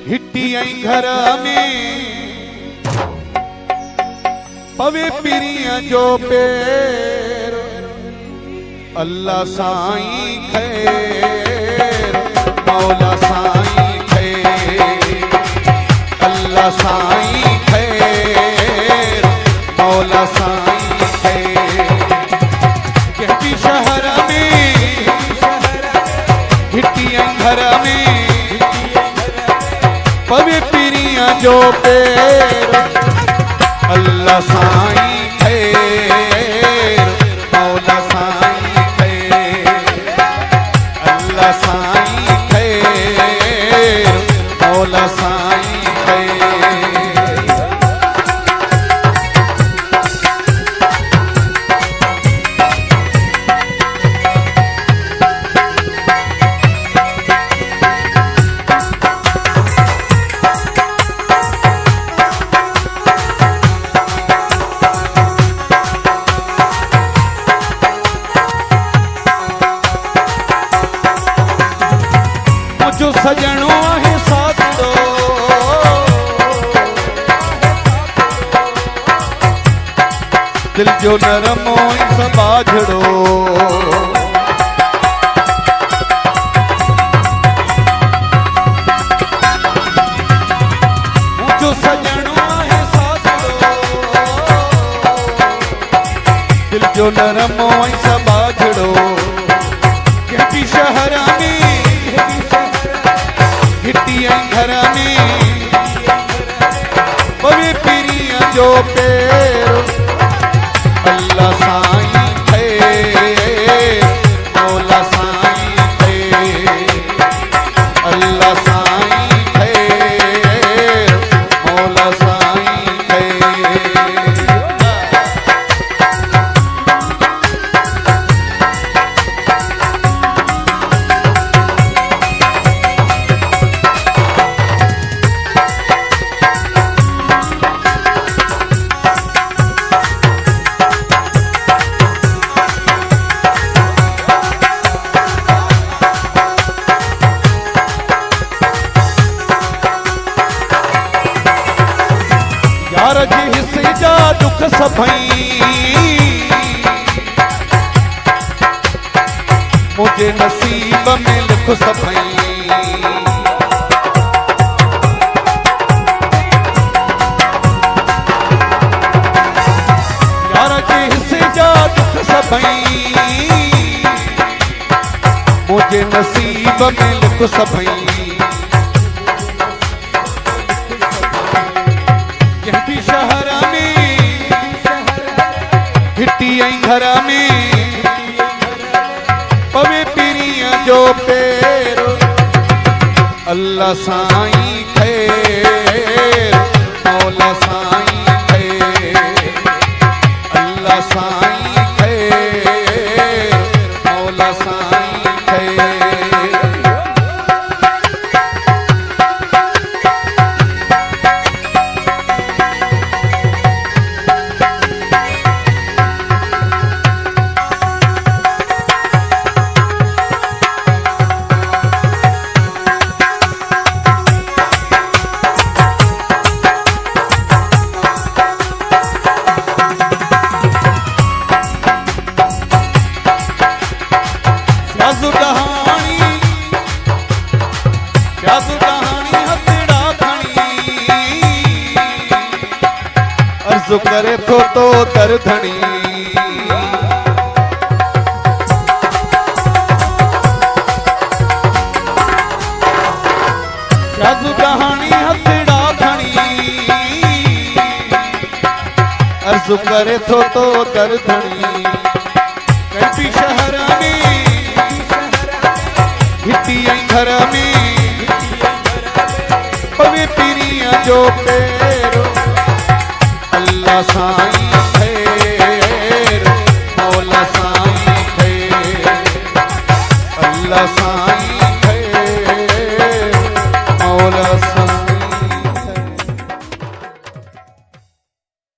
हिट्टी आई घर में पवे पिरिया जो पेर अल्लाह साईं खैर मौला साईं खैर अल्लाह साईं खैर मौला साईं खैर कहती शहर में हिट्टी घर में पवे पिरिया जो पेर अल्लाह साईं खैर मौला साईं खैर अल्लाह साईं खैर मौला साईं खैर। जो सजणो आहे साथो दिल जो नरमो बाझड़ो जो सजणो आहे साथो दिल जो नरमो बाझड़ो कहती शहर में हिट्टी घर में पवे पिरिया जो पेर अल्लाह साईं खैर मौला साईं खैर अल्लाह साईं खैर मौला साईं खैर। यार जी हिस्से जा दुख सभई मुझे नसीब में लिख सभई यार जी हिस्से जा दुख सभई मुझे नसीब में लिख सभई कहती शहर में हिट्टी घर में पवे पिरिया जो पेर अल्लाह साईं खैर मौला साईं खैर अल्लाह साईं खैर मौला साईं खैर। प्यासु कहानी हथड़ा खणी अर्ज़ु करे थो तो कर धणी प्यासु कहानी हथड़ा खणी अर्ज़ु करे थो तो कर धणी कहती शहर में हिट्टी घर में पवे पिरिया जो पेर अल्लाह साईं